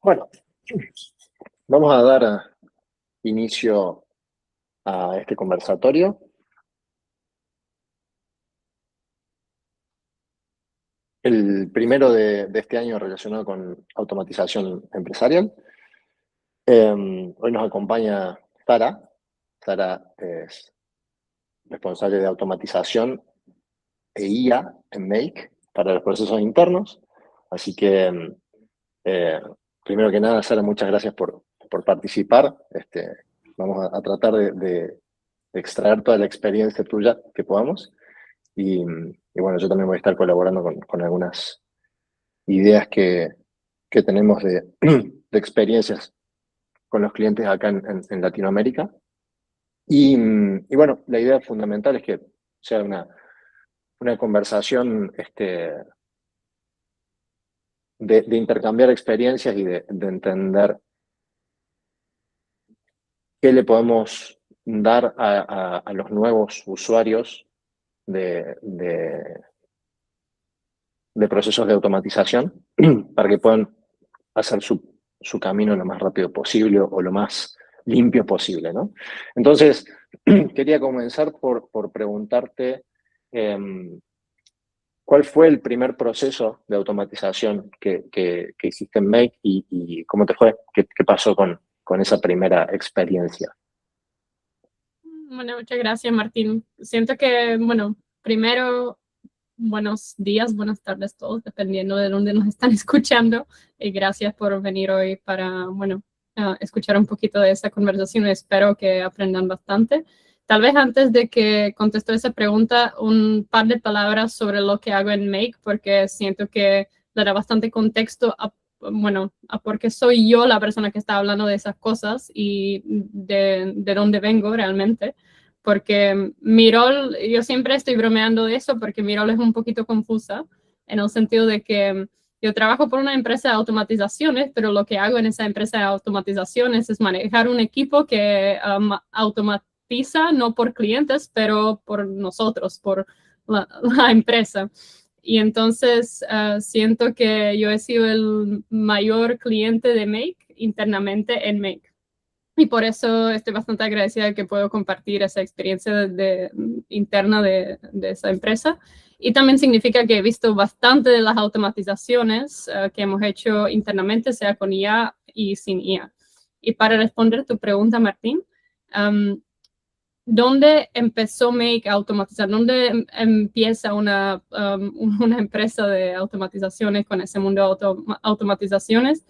Bueno, vamos a dar inicio a este conversatorio. El primero de este año relacionado con automatización empresarial. Hoy nos acompaña Sara. Sara es responsable de automatización e IA en Make para los procesos internos. Así que, primero que nada, Sara, muchas gracias por participar. Vamos a tratar de extraer toda la experiencia tuya que podamos. Y bueno, yo también voy a estar colaborando con algunas ideas que tenemos de experiencias con los clientes acá en Latinoamérica. Y bueno, la idea fundamental es que sea una conversación de intercambiar experiencias y de entender qué le podemos dar a los nuevos usuarios de procesos de automatización para que puedan hacer su camino lo más rápido posible o lo más limpio posible, ¿no? Entonces, quería comenzar por preguntarte ¿cuál fue el primer proceso de automatización que hiciste en Make y cómo te fue? ¿Qué pasó con esa primera experiencia? Bueno, muchas gracias, Martín. Siento que, bueno, primero, buenos días, buenas tardes todos, dependiendo de dónde nos están escuchando. Y gracias por venir hoy para, bueno, escuchar un poquito de esta conversación. Espero que aprendan bastante. Tal vez antes de que conteste esa pregunta, un par de palabras sobre lo que hago en Make, porque siento que le da bastante contexto a porque soy yo la persona que está hablando de esas cosas y de dónde vengo realmente. Porque mi rol, yo siempre estoy bromeando de eso porque mi rol es un poquito confusa, en el sentido de que yo trabajo por una empresa de automatizaciones, pero lo que hago en esa empresa de automatizaciones es manejar un equipo que automatiza, no por clientes, pero por nosotros, por la empresa. Y entonces siento que yo he sido el mayor cliente de Make internamente en Make. Y por eso estoy bastante agradecida de que puedo compartir esa experiencia interna de esa empresa. Y también significa que he visto bastante de las automatizaciones que hemos hecho internamente, sea con IA y sin IA. Y para responder tu pregunta, Martín, ¿dónde empezó Make a automatizar? ¿Dónde empieza una empresa de automatizaciones con ese mundo de automatizaciones?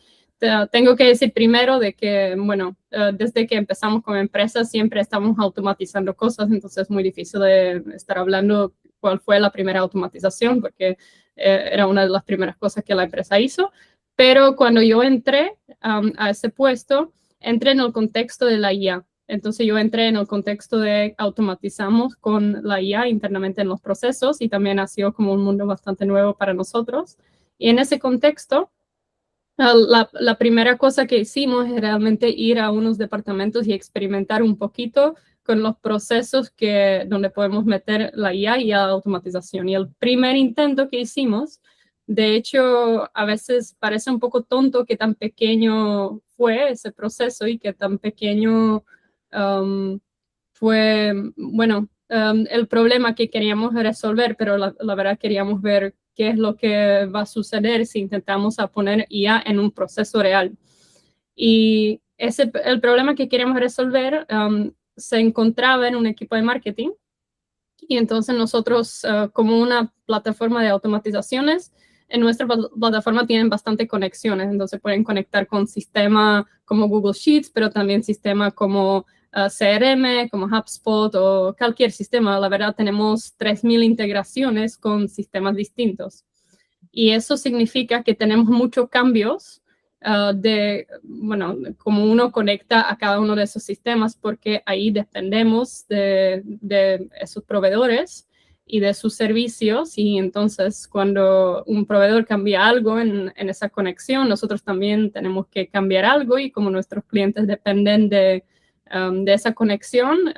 Tengo que decir primero de que, bueno, desde que empezamos como empresa siempre estamos automatizando cosas, entonces es muy difícil de estar hablando cuál fue la primera automatización, porque era una de las primeras cosas que la empresa hizo. Pero cuando yo entré a ese puesto, entré en el contexto de la IA. Entonces yo entré en el contexto de automatizamos con la IA internamente en los procesos y también ha sido como un mundo bastante nuevo para nosotros. Y en ese contexto, la primera cosa que hicimos es realmente ir a unos departamentos y experimentar un poquito con los procesos donde podemos meter la IA y la automatización. Y el primer intento que hicimos, de hecho, a veces parece un poco tonto que tan pequeño fue ese proceso y que tan pequeño fue, bueno, el problema que queríamos resolver, pero la verdad queríamos ver qué es lo que va a suceder si intentamos poner IA en un proceso real. Y el problema que queríamos resolver se encontraba en un equipo de marketing. Y entonces nosotros, como una plataforma de automatizaciones, en nuestra plataforma tienen bastante conexiones, entonces pueden conectar con sistemas como Google Sheets, pero también sistemas como CRM, como HubSpot o cualquier sistema. La verdad, tenemos 3,000 integraciones con sistemas distintos. Y eso significa que tenemos muchos cambios como uno conecta a cada uno de esos sistemas, porque ahí dependemos de esos proveedores y de sus servicios, y entonces cuando un proveedor cambia algo en esa conexión, nosotros también tenemos que cambiar algo, y como nuestros clientes dependen de esa conexión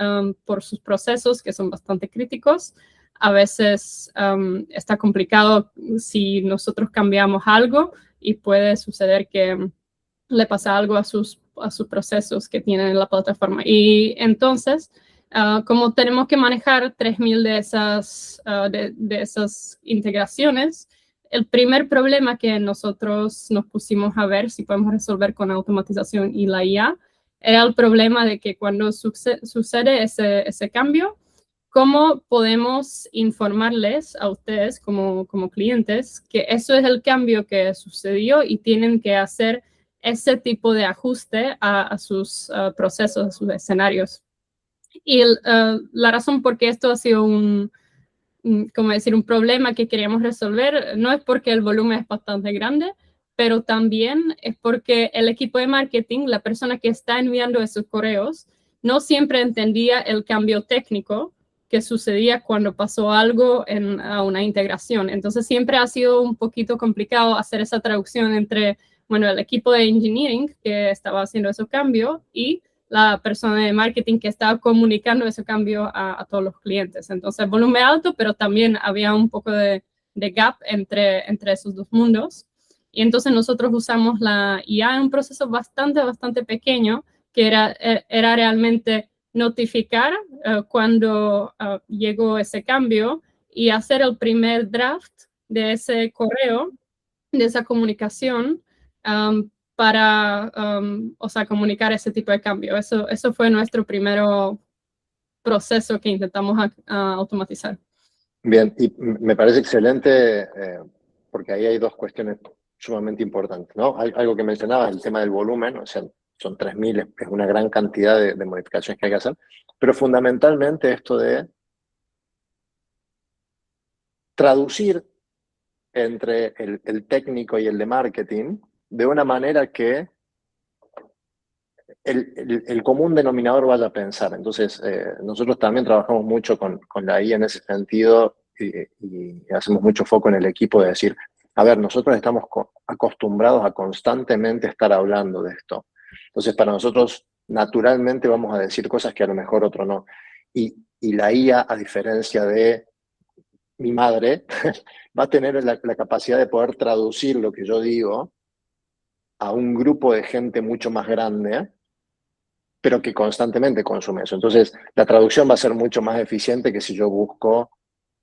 por sus procesos que son bastante críticos, a veces está complicado si nosotros cambiamos algo y puede suceder que le pasa algo a sus procesos que tienen en la plataforma. Y entonces, como tenemos que manejar 3.000 de esas integraciones, el primer problema que nosotros nos pusimos a ver si podemos resolver con automatización y la IA era el problema de que cuando sucede ese cambio, ¿cómo podemos informarles a ustedes como clientes que eso es el cambio que sucedió y tienen que hacer ese tipo de ajuste a sus procesos, a sus escenarios? Y la razón por qué esto ha sido un problema que queríamos resolver no es porque el volumen es bastante grande, pero también es porque el equipo de marketing, la persona que está enviando esos correos, no siempre entendía el cambio técnico que sucedía cuando pasó algo a una integración. Entonces siempre ha sido un poquito complicado hacer esa traducción entre, bueno, el equipo de engineering que estaba haciendo ese cambio y la persona de marketing que estaba comunicando ese cambio a todos los clientes. Entonces, volumen alto, pero también había un poco de gap entre esos dos mundos. Y entonces nosotros usamos la IA en un proceso bastante pequeño, que era realmente notificar cuando llegó ese cambio y hacer el primer draft de ese correo, de esa comunicación, para comunicar ese tipo de cambio. Eso fue nuestro primer proceso que intentamos automatizar. Bien, y me parece excelente porque ahí hay dos cuestiones sumamente importantes, ¿no? Algo que mencionabas, el tema del volumen, o sea, son 3.000, es una gran cantidad de modificaciones que hay que hacer, pero fundamentalmente esto de traducir entre el técnico y el de marketing de una manera que el común denominador vaya a pensar. Entonces, nosotros también trabajamos mucho con la IA en ese sentido y hacemos mucho foco en el equipo de decir, a ver, nosotros estamos acostumbrados a constantemente estar hablando de esto. Entonces, para nosotros, naturalmente vamos a decir cosas que a lo mejor otro no. Y la IA, a diferencia de mi madre, va a tener la capacidad de poder traducir lo que yo digo a un grupo de gente mucho más grande, pero que constantemente consume eso. Entonces, la traducción va a ser mucho más eficiente que si yo busco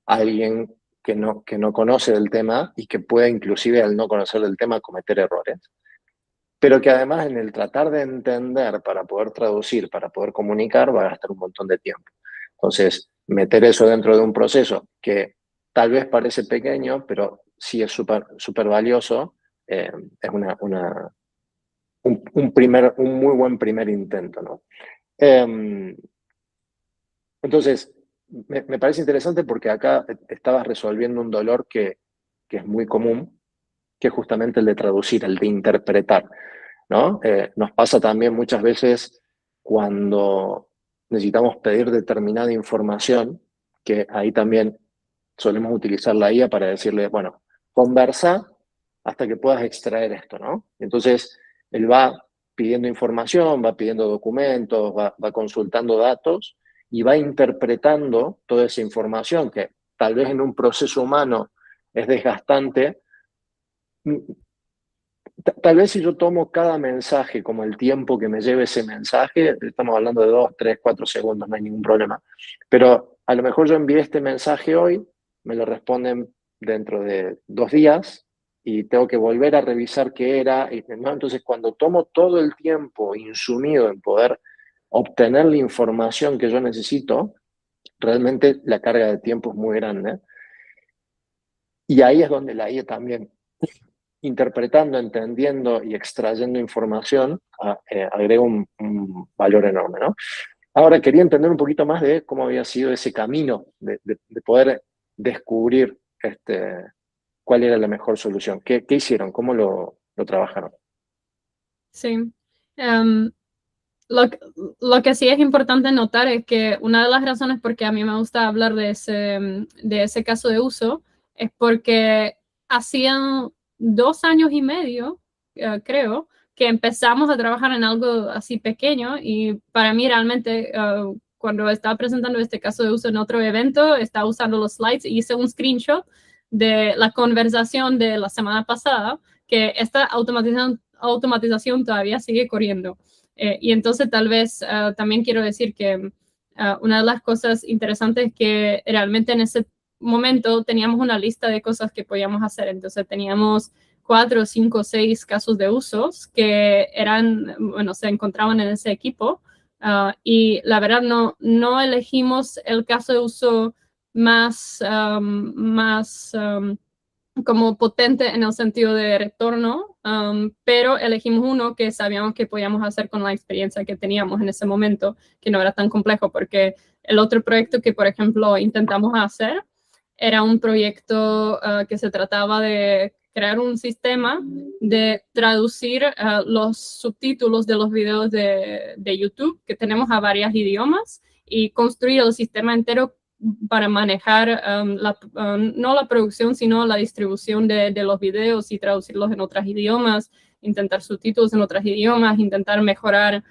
a alguien que no conoce del tema y que pueda inclusive al no conocer del tema cometer errores. Pero que además en el tratar de entender para poder traducir, para poder comunicar, va a gastar un montón de tiempo. Entonces, meter eso dentro de un proceso que tal vez parece pequeño, pero sí es súper valioso, es un muy buen primer intento, ¿no? Entonces, me parece interesante porque acá estabas resolviendo un dolor que es muy común, que es justamente el de traducir, el de interpretar, ¿no? Nos pasa también muchas veces cuando necesitamos pedir determinada información, que ahí también solemos utilizar la IA para decirle, bueno, conversa hasta que puedas extraer esto, ¿no? Entonces, él va pidiendo información, va pidiendo documentos, va consultando datos y va interpretando toda esa información que tal vez en un proceso humano es desgastante. Tal vez si yo tomo cada mensaje como el tiempo que me lleve ese mensaje, estamos hablando de 2, 3, 4 segundos, no hay ningún problema. Pero a lo mejor yo envié este mensaje hoy, me lo responden dentro de 2 días y tengo que volver a revisar qué era, ¿no? Entonces, cuando tomo todo el tiempo insumido en poder obtener la información que yo necesito, realmente la carga de tiempo es muy grande. Y ahí es donde la IA también, interpretando, entendiendo y extrayendo información, agrega un valor enorme, ¿no? Ahora quería entender un poquito más de cómo había sido ese camino de poder descubrir cuál era la mejor solución. ¿Qué hicieron? ¿Cómo lo trabajaron? Sí. Lo que sí es importante notar es que una de las razones por qué a mí me gusta hablar de ese caso de uso es porque hacían 2 años y medio, creo, que empezamos a trabajar en algo así pequeño y para mí realmente cuando estaba presentando este caso de uso en otro evento, estaba usando los slides y hice un screenshot de la conversación de la semana pasada, que esta automatización todavía sigue corriendo. Y entonces tal vez también quiero decir que una de las cosas interesantes es que realmente en ese momento teníamos una lista de cosas que podíamos hacer. Entonces teníamos 4, 5, 6 casos de usos que eran, bueno, se encontraban en ese equipo. Y la verdad no elegimos el caso de uso más como potente en el sentido de retorno, pero elegimos uno que sabíamos que podíamos hacer con la experiencia que teníamos en ese momento, que no era tan complejo, porque el otro proyecto que, por ejemplo, intentamos hacer era un proyecto que se trataba de crear un sistema de traducir los subtítulos de los videos de YouTube que tenemos a varios idiomas y construir el sistema entero para manejar no la producción, sino la distribución de los videos y traducirlos en otros idiomas, intentar subtítulos en otros idiomas, intentar mejorar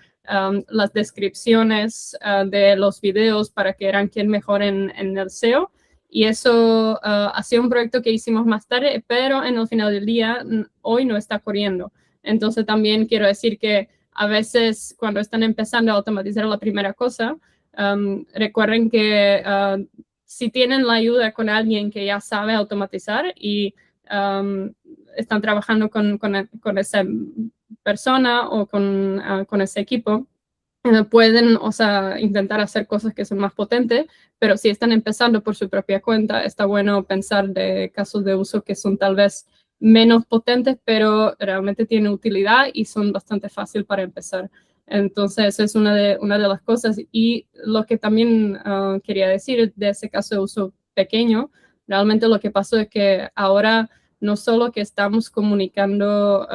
las descripciones de los videos para que ranquen mejor en el SEO. Y eso ha sido un proyecto que hicimos más tarde, pero en el final del día, hoy no está corriendo. Entonces también quiero decir que a veces cuando están empezando a automatizar la primera cosa, recuerden que si tienen la ayuda con alguien que ya sabe automatizar y están trabajando con esa persona o con ese equipo, pueden, o sea, intentar hacer cosas que son más potentes, pero si están empezando por su propia cuenta, está bueno pensar de casos de uso que son tal vez menos potentes, pero realmente tienen utilidad y son bastante fácil para empezar. Entonces, esa es una de las cosas. Y lo que también quería decir de ese caso de uso pequeño, realmente lo que pasó es que ahora no solo que estamos comunicando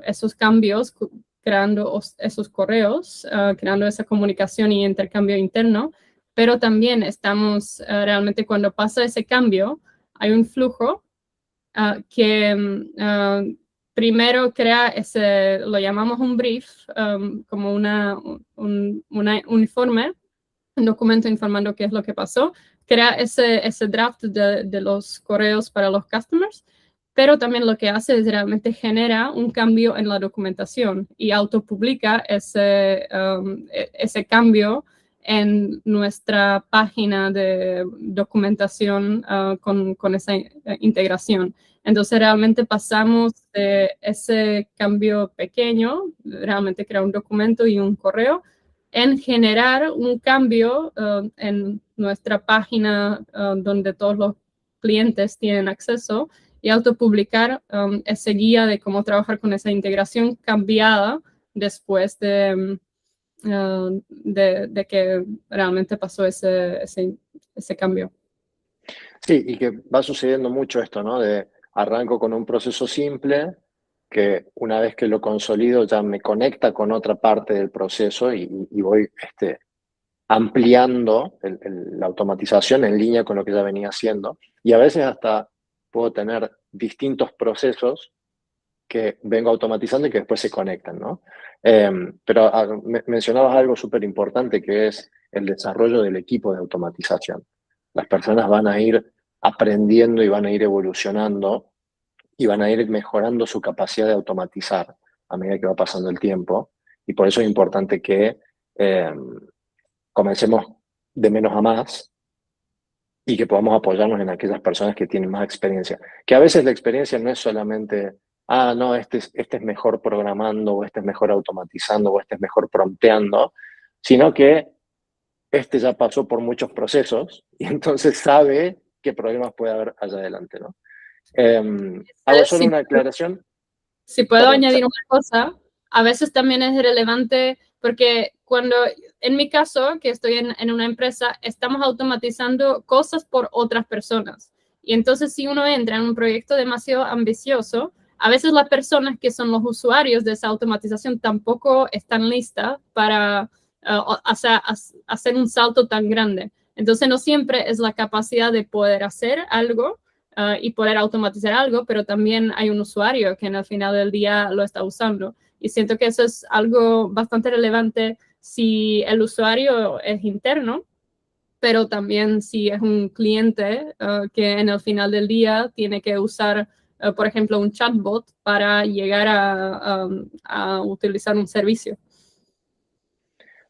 esos cambios, creando esos correos, creando esa comunicación y intercambio interno, pero también estamos realmente cuando pasa ese cambio, hay un flujo que primero crea ese, lo llamamos un brief, como un informe, un documento informando qué es lo que pasó, crea ese draft de los correos para los customers, pero también lo que hace es realmente genera un cambio en la documentación y autopublica ese cambio en nuestra página de documentación con esa integración. Entonces realmente pasamos de ese cambio pequeño, realmente crear un documento y un correo, en generar un cambio en nuestra página donde todos los clientes tienen acceso y autopublicar ese guía de cómo trabajar con esa integración cambiada después de que realmente pasó ese cambio. Sí, y que va sucediendo mucho esto, ¿no? De arranco con un proceso simple que una vez que lo consolido ya me conecta con otra parte del proceso y voy ampliando la automatización en línea con lo que ya venía haciendo. Y a veces hasta puedo tener distintos procesos que vengo automatizando y que después se conectan, ¿no? Pero mencionabas algo súper importante que es el desarrollo del equipo de automatización. Las personas van a ir aprendiendo y van a ir evolucionando y van a ir mejorando su capacidad de automatizar a medida que va pasando el tiempo. Y por eso es importante que comencemos de menos a más y que podamos apoyarnos en aquellas personas que tienen más experiencia. Que a veces la experiencia no es solamente, no, este es mejor programando, o este es mejor automatizando, o este es mejor prompteando, sino que este ya pasó por muchos procesos y entonces sabe qué problemas puede haber allá adelante, ¿no? Hago solo una aclaración. Si puedo añadir una cosa, a veces también es relevante porque cuando, en mi caso, que estoy en una empresa, estamos automatizando cosas por otras personas. Y entonces si uno entra en un proyecto demasiado ambicioso, a veces las personas que son los usuarios de esa automatización tampoco están listas para hacer un salto tan grande. Entonces no siempre es la capacidad de poder hacer algo y poder automatizar algo, pero también hay un usuario que en el final del día lo está usando. Y siento que eso es algo bastante relevante si el usuario es interno, pero también si es un cliente que en el final del día tiene que usar por ejemplo, un chatbot para llegar a utilizar un servicio.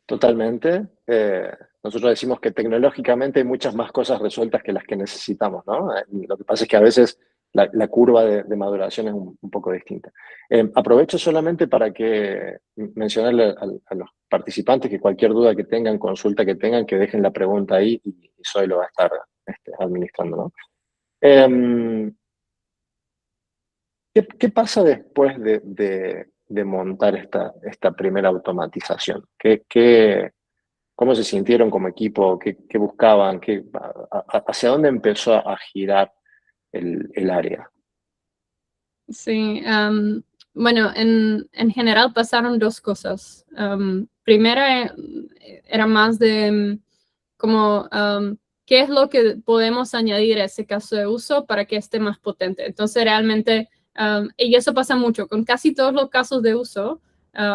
Totalmente. Nosotros decimos que tecnológicamente hay muchas más cosas resueltas que las que necesitamos, ¿no? Lo que pasa es que a veces la curva de maduración es un poco distinta. Aprovecho solamente para mencionarle a los participantes que cualquier duda que tengan, consulta que tengan, que dejen la pregunta ahí y Zoe lo va a estar administrando, ¿no? ¿Qué pasa después de montar esta primera automatización? ¿Cómo se sintieron como equipo? ¿Qué buscaban? ¿Hacia dónde empezó a girar el área? Sí, bueno, en general pasaron dos cosas. Primera era más de como qué es lo que podemos añadir a ese caso de uso para que esté más potente. Entonces, realmente, y eso pasa mucho con casi todos los casos de uso.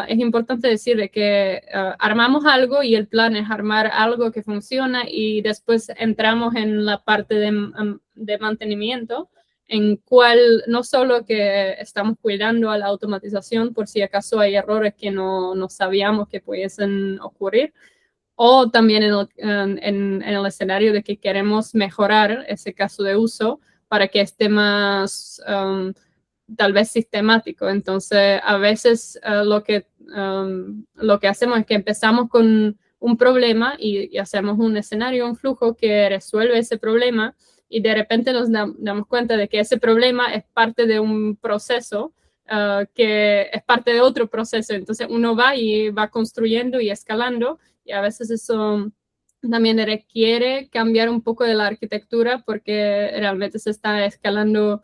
Es importante decir de que armamos algo y el plan es armar algo que funciona y después entramos en la parte de mantenimiento, en cual no solo que estamos cuidando a la automatización por si acaso hay errores que no sabíamos que pudiesen ocurrir, o también en el escenario de que queremos mejorar ese caso de uso para que esté más tal vez sistemático. Entonces, a veces lo que hacemos es que empezamos con un problema y hacemos un escenario, un flujo que resuelve ese problema y de repente nos damos cuenta de que ese problema es parte de un proceso que es parte de otro proceso. Entonces uno va y va construyendo y escalando y a veces eso también requiere cambiar un poco de la arquitectura porque realmente se está escalando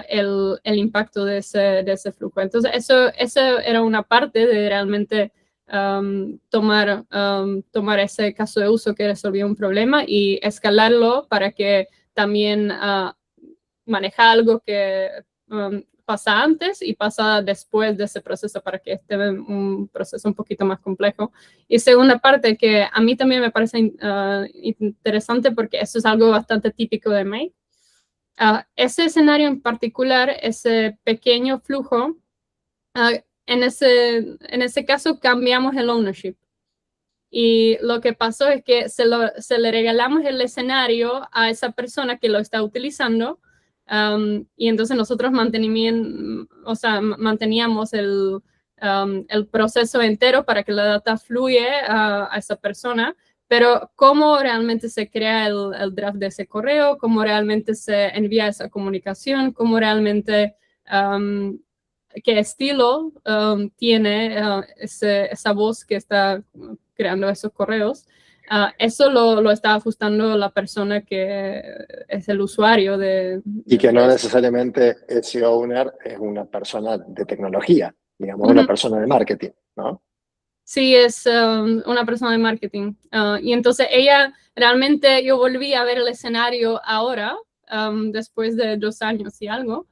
el impacto de ese flujo. Entonces eso era una parte de realmente tomar ese caso de uso que resolvió un problema y escalarlo para que también maneja algo que pasa antes y pasa después de ese proceso para que esté un proceso un poquito más complejo. Y segunda parte, que a mí también me parece interesante porque eso es algo bastante típico de Make. Ese escenario en particular, ese pequeño flujo, en ese caso cambiamos el ownership. Y lo que pasó es que se le regalamos el escenario a esa persona que lo está utilizando, y entonces nosotros manteníamos el proceso entero para que la data fluya a esa persona, pero cómo realmente se crea el draft de ese correo, cómo realmente se envía esa comunicación, cómo realmente qué estilo tiene esa voz que está creando esos correos. Eso lo está ajustando la persona que es el usuario Y que no necesariamente ese owner es una persona de tecnología, digamos, una persona de marketing, ¿no? Sí, es una persona de marketing. Y entonces ella, realmente yo volví a ver el escenario ahora, después de 2 años y algo,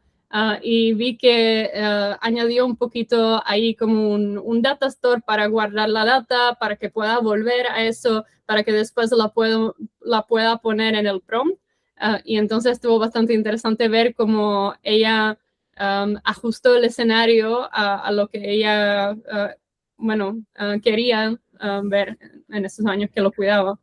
y vi que añadió un poquito ahí como un data store para guardar la data, para que pueda volver a eso, para que después la pueda poner en el prompt. Y entonces estuvo bastante interesante ver cómo ella ajustó el escenario a lo que ella quería ver en esos años que lo cuidaba.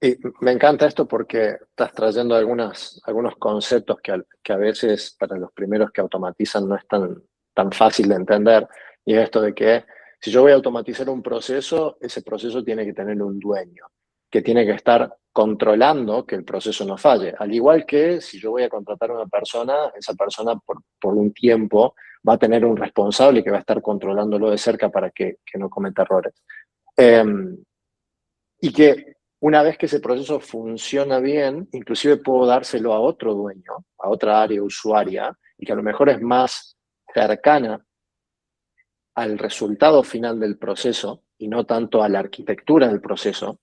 Y me encanta esto porque estás trayendo algunos conceptos que a veces para los primeros que automatizan no es tan fácil de entender. Y es esto de que si yo voy a automatizar un proceso, ese proceso tiene que tener un dueño, que tiene que estar controlando que el proceso no falle. Al igual que si yo voy a contratar a una persona, esa persona por un tiempo va a tener un responsable que va a estar controlándolo de cerca para que no cometa errores. Y que una vez que ese proceso funciona bien, inclusive puedo dárselo a otro dueño, a otra área usuaria, y que a lo mejor es más cercana al resultado final del proceso y no tanto a la arquitectura del proceso,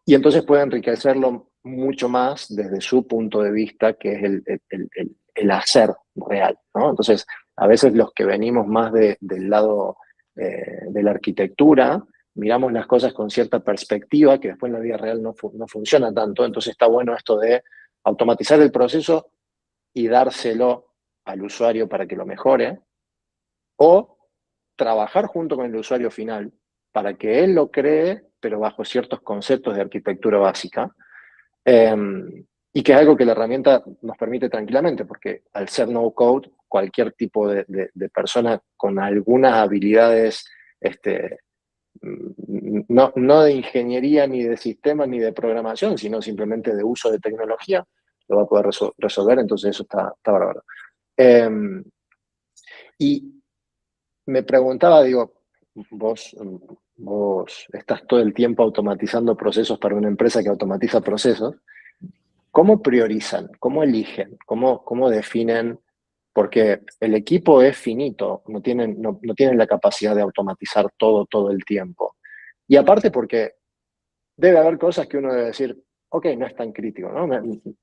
y entonces puede enriquecerlo mucho más desde su punto de vista, que es el hacer real, ¿no? Entonces, a veces los que venimos más del lado de la arquitectura, miramos las cosas con cierta perspectiva que después en la vida real no funciona tanto. Entonces está bueno esto de automatizar el proceso y dárselo al usuario para que lo mejore, o trabajar junto con el usuario final para que él lo cree, pero bajo ciertos conceptos de arquitectura básica, eh, y que es algo que la herramienta nos permite tranquilamente, porque al ser no code, cualquier tipo de persona con algunas habilidades, no de ingeniería, ni de sistemas, ni de programación, sino simplemente de uso de tecnología, lo va a poder resolver, entonces eso está bárbaro. Eh, y me preguntaba, digo, vos, vos estás todo el tiempo automatizando procesos para una empresa que automatiza procesos. ¿Cómo priorizan? ¿Cómo eligen? ¿Cómo definen? Porque el equipo es finito, no tienen la capacidad de automatizar todo el tiempo. Y aparte porque debe haber cosas que uno debe decir, ok, no es tan crítico, ¿no?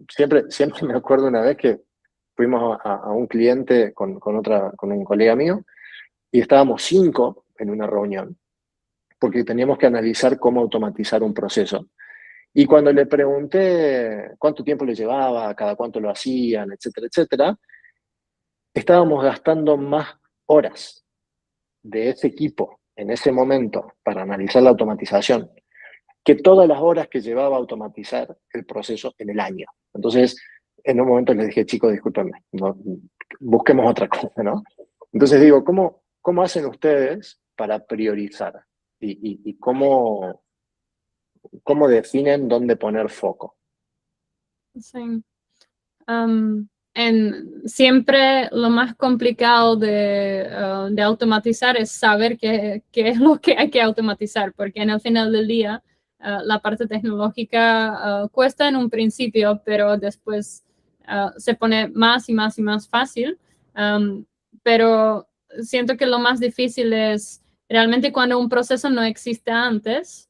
Siempre me acuerdo una vez que fuimos a un cliente con un colega mío y estábamos 5 en una reunión porque teníamos que analizar cómo automatizar un proceso. Y cuando le pregunté cuánto tiempo le llevaba, cada cuánto lo hacían, etcétera, etcétera, estábamos gastando más horas de ese equipo en ese momento para analizar la automatización que todas las horas que llevaba a automatizar el proceso en el año. Entonces, en un momento les dije, chicos, discúlpenme, busquemos otra cosa, ¿no? Entonces digo, ¿cómo hacen ustedes para priorizar? Y cómo definen dónde poner foco? Sí. Siempre lo más complicado de automatizar es saber qué es lo que hay que automatizar, porque en el final del día la parte tecnológica cuesta en un principio, pero después se pone más y más y más fácil. Pero siento que lo más difícil es realmente cuando un proceso no existe antes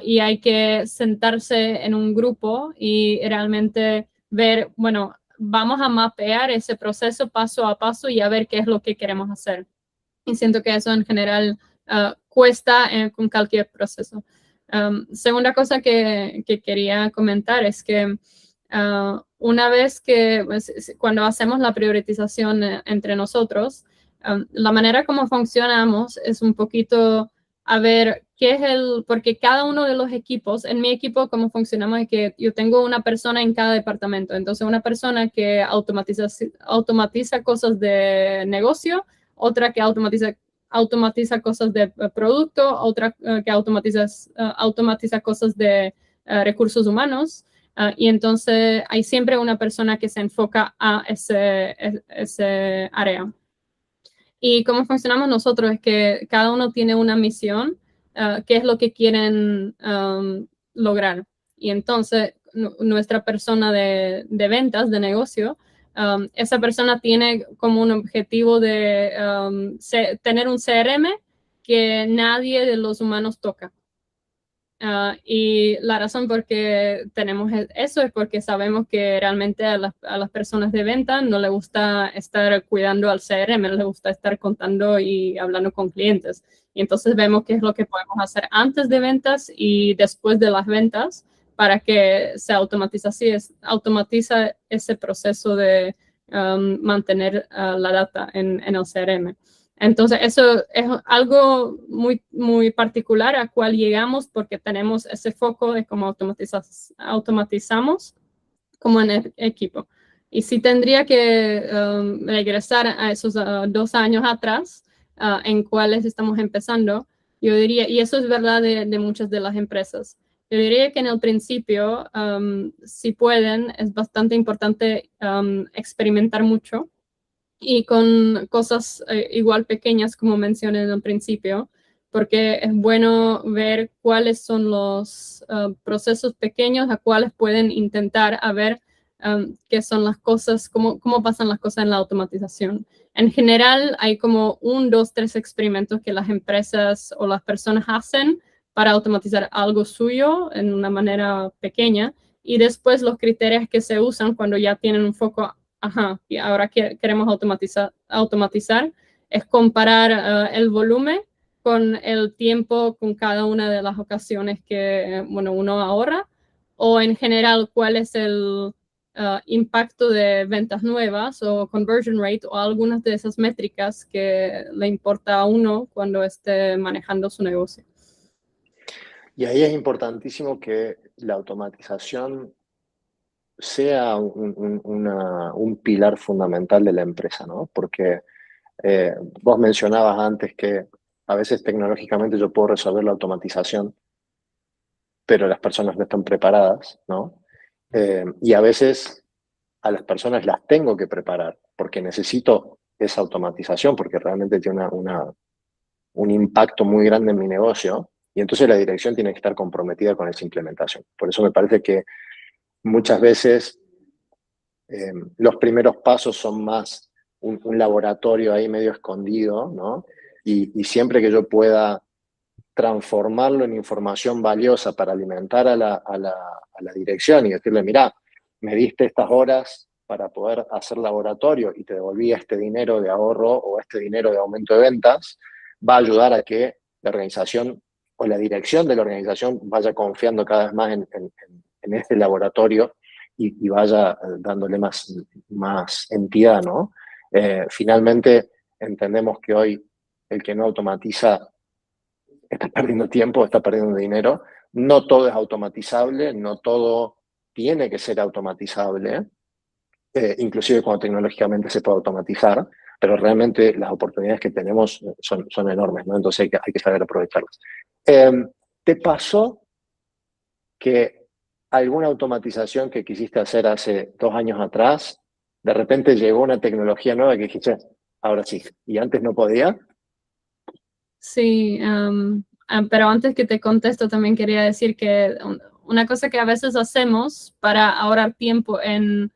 y hay que sentarse en un grupo y realmente ver, bueno, vamos a mapear ese proceso paso a paso y a ver qué es lo que queremos hacer. Y siento que eso en general cuesta con cualquier proceso. Segunda cosa que quería comentar es que una vez que, pues, cuando hacemos la priorización entre nosotros, la manera como funcionamos es un poquito a ver qué es porque cada uno de los equipos, en mi equipo, cómo funcionamos es que yo tengo una persona en cada departamento. Entonces, una persona que automatiza cosas de negocio, otra que automatiza cosas de producto, otra que automatiza cosas de recursos humanos. Y entonces hay siempre una persona que se enfoca a ese área. Y cómo funcionamos nosotros es que cada uno tiene una misión, qué es lo que quieren lograr. Y entonces nuestra persona de ventas, de negocio, esa persona tiene como un objetivo de tener un CRM que nadie de los humanos toca. Y la razón por qué tenemos eso es porque sabemos que realmente a las personas de venta no les gusta estar cuidando al CRM, les gusta estar contando y hablando con clientes. Y entonces vemos qué es lo que podemos hacer antes de ventas y después de las ventas para que se automatiza ese proceso de mantener la data en el CRM. Entonces, eso es algo muy, muy particular a cual llegamos porque tenemos ese foco de cómo automatizamos como en el equipo. Y si tendría que regresar a esos 2 años atrás, en cuales estamos empezando, yo diría, y eso es verdad de muchas de las empresas, yo diría que en el principio, si pueden, es bastante importante experimentar mucho y con cosas igual pequeñas como mencioné en el principio, porque es bueno ver cuáles son los procesos pequeños a cuáles pueden intentar a ver qué son las cosas, cómo pasan las cosas en la automatización. En general hay como 1, 2, 3 experimentos que las empresas o las personas hacen para automatizar algo suyo en una manera pequeña y después los criterios que se usan cuando ya tienen un foco y ahora queremos automatizar, es comparar el volumen con el tiempo con cada una de las ocasiones que, bueno, uno ahorra, o en general cuál es impacto de ventas nuevas o conversion rate o algunas de esas métricas que le importa a uno cuando esté manejando su negocio. Y ahí es importantísimo que la automatización sea un pilar fundamental de la empresa, ¿no? Porque vos mencionabas antes que a veces tecnológicamente yo puedo resolver la automatización, pero las personas no están preparadas, ¿no? Y a veces a las personas las tengo que preparar porque necesito esa automatización, porque realmente tiene un impacto muy grande en mi negocio, y entonces la dirección tiene que estar comprometida con esa implementación. Por eso me parece que muchas veces los primeros pasos son más un laboratorio ahí medio escondido, ¿no? Y siempre que yo pueda transformarlo en información valiosa para alimentar a la dirección y decirle, mira, me diste estas horas para poder hacer laboratorio y te devolví este dinero de ahorro o este dinero de aumento de ventas, va a ayudar a que la organización o la dirección de la organización vaya confiando cada vez más en este laboratorio y vaya dándole más entidad, ¿no? Finalmente, entendemos que hoy el que no automatiza está perdiendo tiempo, está perdiendo dinero. No todo es automatizable, no todo tiene que ser automatizable, inclusive cuando tecnológicamente se puede automatizar, pero realmente las oportunidades que tenemos son enormes, ¿no? Entonces hay que saber aprovecharlas. ¿Te pasó que alguna automatización que quisiste hacer hace 2 años atrás, de repente llegó una tecnología nueva que dijiste, ahora sí, y antes no podía? Sí, pero antes que te contesto también quería decir que una cosa que a veces hacemos para ahorrar tiempo en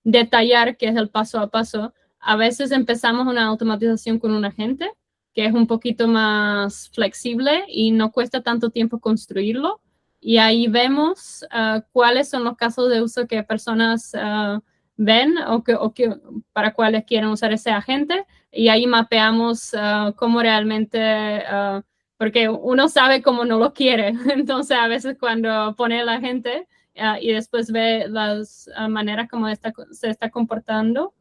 detallar qué es el paso a paso, a veces empezamos una automatización con un agente que es un poquito más flexible y no cuesta tanto tiempo construirlo. Y ahí vemos cuáles son los casos de uso que personas ven o que para cuáles quieren usar ese agente. Y ahí mapeamos cómo realmente, porque uno sabe cómo no lo quiere. Entonces, a veces cuando pone la gente y después ve las maneras como se está comportando,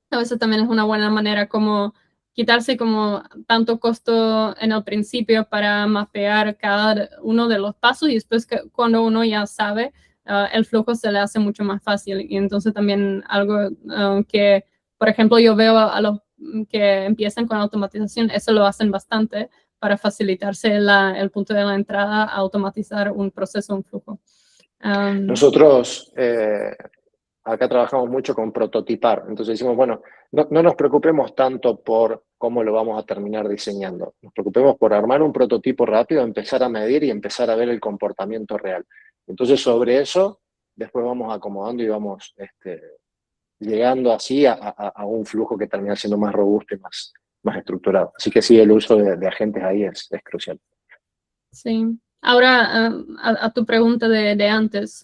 a veces también es una buena manera como quitarse como tanto costo en el principio para mapear cada uno de los pasos y después cuando uno ya sabe, el flujo se le hace mucho más fácil. Y entonces también algo que, por ejemplo, yo veo a los que empiezan con automatización, eso lo hacen bastante para facilitarse el punto de la entrada a automatizar un proceso, un flujo. Nosotros acá trabajamos mucho con prototipar, entonces decimos, bueno, no nos preocupemos tanto por cómo lo vamos a terminar diseñando, nos preocupemos por armar un prototipo rápido, empezar a medir y empezar a ver el comportamiento real. Entonces sobre eso, después vamos acomodando y vamos llegando así a un flujo que termina siendo más robusto y más estructurado. Así que sí, el uso de agentes ahí es crucial. Sí. Ahora, a tu pregunta de antes,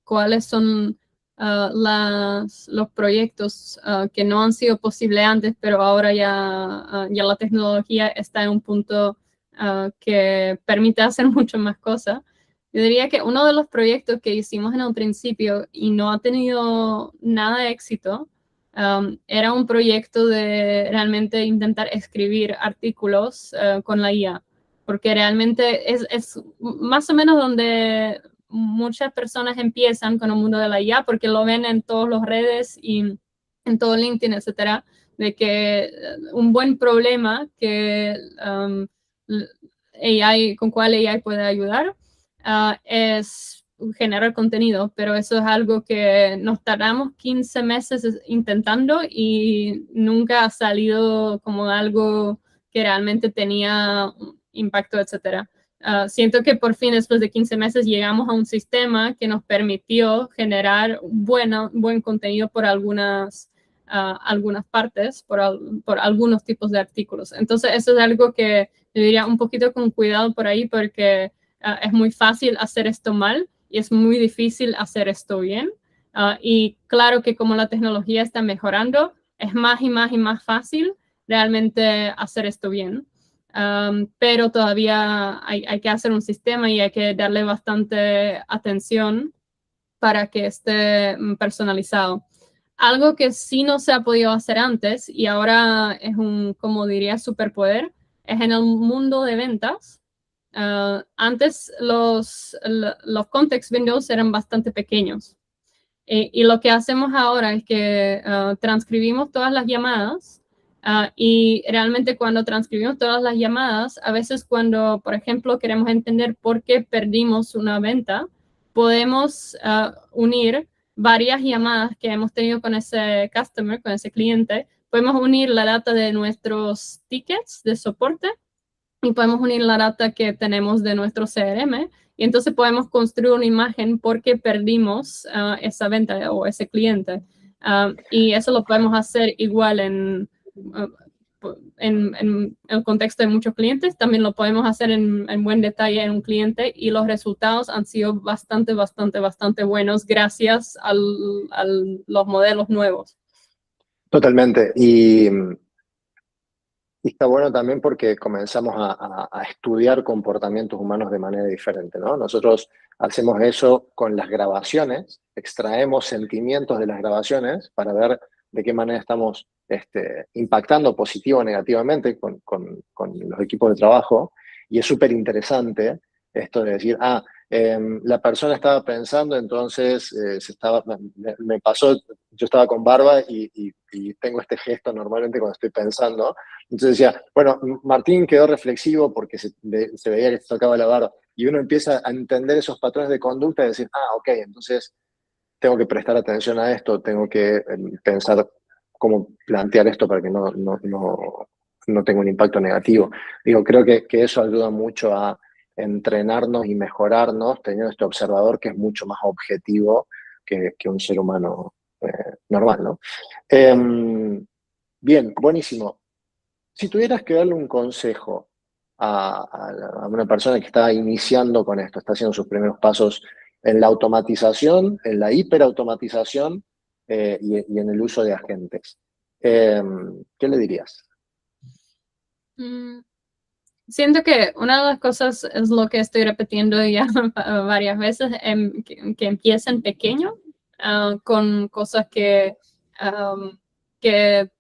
¿cuáles son los proyectos que no han sido posibles antes, pero ahora ya la tecnología está en un punto que permite hacer mucho más cosas? Yo diría que uno de los proyectos que hicimos en el principio y no ha tenido nada de éxito, era un proyecto de realmente intentar escribir artículos con la IA, porque realmente es más o menos donde muchas personas empiezan con el mundo de la IA, porque lo ven en todas las redes y en todo LinkedIn, etcétera, de que un buen problema que AI, con cual AI puede ayudar es generar contenido, pero eso es algo que nos tardamos 15 meses intentando y nunca ha salido como algo que realmente tenía impacto, etcétera. Siento que por fin, después de 15 meses, llegamos a un sistema que nos permitió generar buen contenido por algunas partes, por algunos tipos de artículos. Entonces, eso es algo que yo diría un poquito con cuidado por ahí, porque es muy fácil hacer esto mal y es muy difícil hacer esto bien. Y claro que como la tecnología está mejorando, es más y más y más fácil realmente hacer esto bien. Pero todavía hay que hacer un sistema y hay que darle bastante atención para que esté personalizado. Algo que sí no se ha podido hacer antes y ahora es como diría, superpoder, es en el mundo de ventas. Antes los context windows eran bastante pequeños. Y lo que hacemos ahora es que transcribimos todas las llamadas y realmente cuando transcribimos todas las llamadas, a veces cuando, por ejemplo, queremos entender por qué perdimos una venta, podemos unir varias llamadas que hemos tenido con ese customer, con ese cliente. Podemos unir la data de nuestros tickets de soporte y podemos unir la data que tenemos de nuestro CRM y entonces podemos construir una imagen porque perdimos esa venta o ese cliente. Y eso lo podemos hacer igual en el contexto de muchos clientes, también lo podemos hacer en buen detalle en un cliente y los resultados han sido bastante buenos gracias a los modelos nuevos. Totalmente. Y está bueno también porque comenzamos a estudiar comportamientos humanos de manera diferente, ¿no? Nosotros hacemos eso con las grabaciones, extraemos sentimientos de las grabaciones para ver de qué manera estamos impactando positivo o negativamente con los equipos de trabajo. Y es súper interesante esto de decir, la persona estaba pensando, entonces me pasó, yo estaba con barba y tengo este gesto normalmente cuando estoy pensando. Entonces decía, bueno, Martín quedó reflexivo porque se veía que se tocaba la barba. Y uno empieza a entender esos patrones de conducta y decir, ok, entonces tengo que prestar atención a esto, tengo que pensar cómo plantear esto para que no tenga un impacto negativo. Digo, creo que eso ayuda mucho a entrenarnos y mejorarnos teniendo este observador que es mucho más objetivo que un ser humano normal, ¿no? Bien, buenísimo. Si tuvieras que darle un consejo a una persona que está iniciando con esto, está haciendo sus primeros pasos en la automatización, en la hiperautomatización y en el uso de agentes, ¿qué le dirías? Siento que una de las cosas es lo que estoy repitiendo ya varias veces, que empiecen pequeño, con cosas que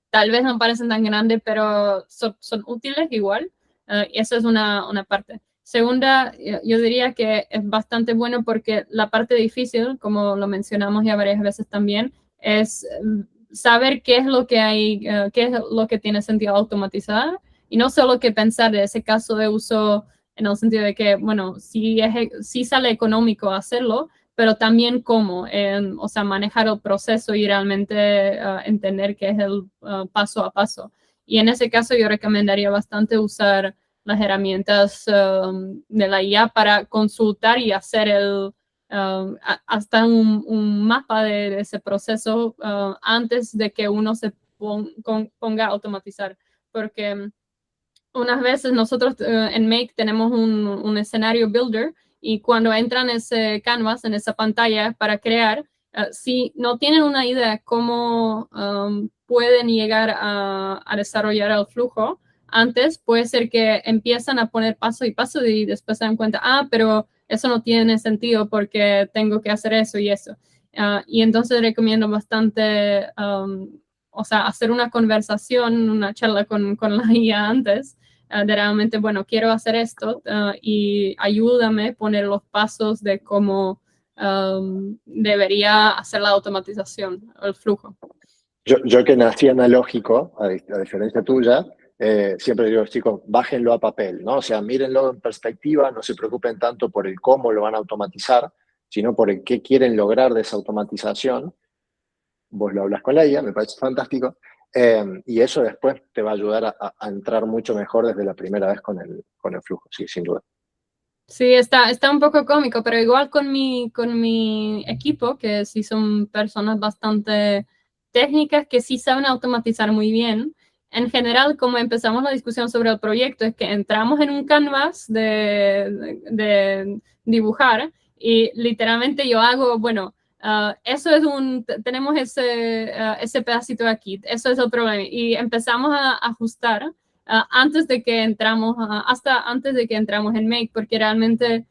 tal vez no parecen tan grandes, pero son útiles igual. Y eso es una parte. Segunda, yo diría que es bastante bueno porque la parte difícil, como lo mencionamos ya varias veces también, es saber qué es lo que hay, qué es lo que tiene sentido automatizar. Y no solo que pensar de ese caso de uso en el sentido de que, bueno, sí sale económico hacerlo, pero también cómo, o sea, manejar el proceso y realmente entender qué es el paso a paso. Y en ese caso yo recomendaría bastante usar las herramientas de la IA para consultar y hacer hasta un mapa de ese proceso antes de que uno se ponga a automatizar. Porque unas veces nosotros en Make tenemos un escenario builder y cuando entran ese canvas, en esa pantalla para crear, si no tienen una idea de cómo pueden llegar a desarrollar el flujo, antes puede ser que empiezan a poner paso y paso y después se dan cuenta, pero eso no tiene sentido porque tengo que hacer eso y eso. Y entonces recomiendo bastante, o sea, hacer una conversación, una charla con la IA antes, de realmente, bueno, quiero hacer esto y ayúdame a poner los pasos de cómo debería hacer la automatización, el flujo. Yo que nací analógico, a diferencia tuya, siempre digo, chicos, bájenlo a papel, ¿no? O sea, mírenlo en perspectiva, no se preocupen tanto por el cómo lo van a automatizar, sino por el qué quieren lograr de esa automatización. Vos lo hablas con la IA, me parece fantástico, y eso después te va a ayudar a entrar mucho mejor desde la primera vez con el flujo, sí, sin duda. Sí, está un poco cómico, pero igual con mi equipo, que sí son personas bastante técnicas, que sí saben automatizar muy bien. En general, como empezamos la discusión sobre el proyecto, es que entramos en un canvas de dibujar y literalmente yo hago, bueno, eso es tenemos ese pedacito aquí, eso es el problema. Y empezamos a ajustar antes de que entramos, hasta antes de que entramos en Make, porque realmente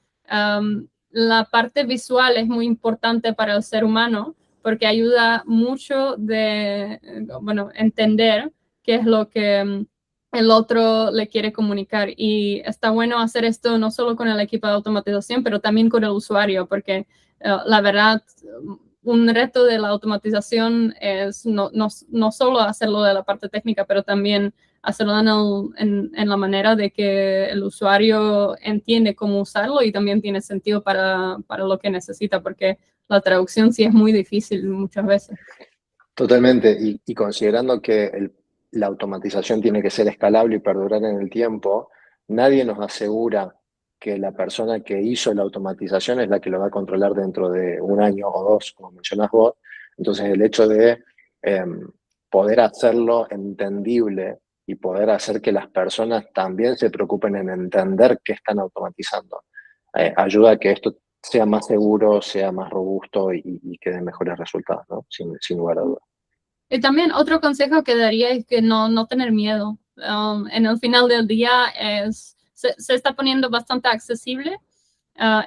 la parte visual es muy importante para el ser humano porque ayuda mucho de, bueno, entender qué es lo que el otro le quiere comunicar. Y está bueno hacer esto no solo con el equipo de automatización, pero también con el usuario, porque la verdad, un reto de la automatización es no solo hacerlo de la parte técnica, pero también hacerlo en la manera de que el usuario entiende cómo usarlo y también tiene sentido para lo que necesita, porque la traducción sí es muy difícil muchas veces. Totalmente, y considerando que la automatización tiene que ser escalable y perdurar en el tiempo, nadie nos asegura que la persona que hizo la automatización es la que lo va a controlar dentro de un año o dos, como mencionas vos. Entonces, el hecho de poder hacerlo entendible y poder hacer que las personas también se preocupen en entender qué están automatizando, ayuda a que esto sea más seguro, sea más robusto y que dé mejores resultados, ¿no? Sin lugar a dudas. Y también otro consejo que daría es que no tener miedo. En el final del día se está poniendo bastante accesible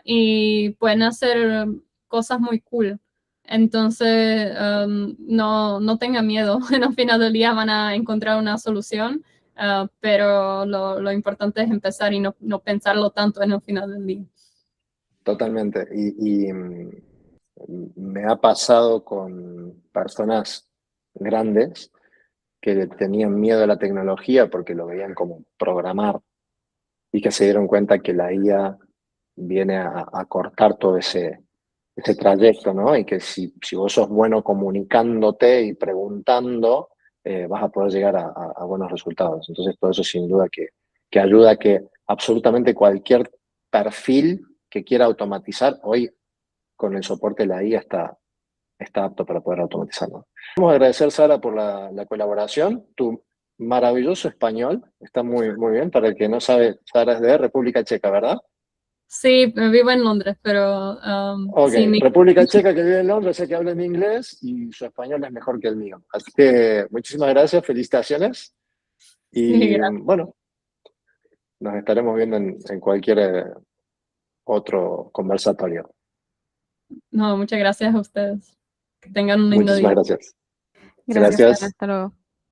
y pueden hacer cosas muy cool. Entonces, no tengan miedo. En el final del día van a encontrar una solución, pero lo importante es empezar y no pensarlo tanto en el final del día. Totalmente. Me ha pasado con personas grandes que tenían miedo a la tecnología porque lo veían como programar y que se dieron cuenta que la IA viene a cortar todo ese trayecto, ¿no? Y que si vos sos bueno comunicándote y preguntando, vas a poder llegar a buenos resultados. Entonces, todo eso sin duda que ayuda a que absolutamente cualquier perfil que quiera automatizar, hoy con el soporte de la IA está apto para poder automatizarlo. Vamos a agradecer, Sara, por la colaboración. Tu maravilloso español está muy bien. Para el que no sabe, Sara es de República Checa, ¿verdad? Sí, vivo en Londres, pero Ok, sí, República Checa, que vive en Londres, sé que habla en inglés y su español es mejor que el mío. Así que muchísimas gracias, felicitaciones sí, y bueno, nos estaremos viendo en cualquier otro conversatorio. no, muchas gracias a ustedes. Que tengan un lindo Muchísimas día. gracias. Gracias, Sara. Gracias. Hasta luego.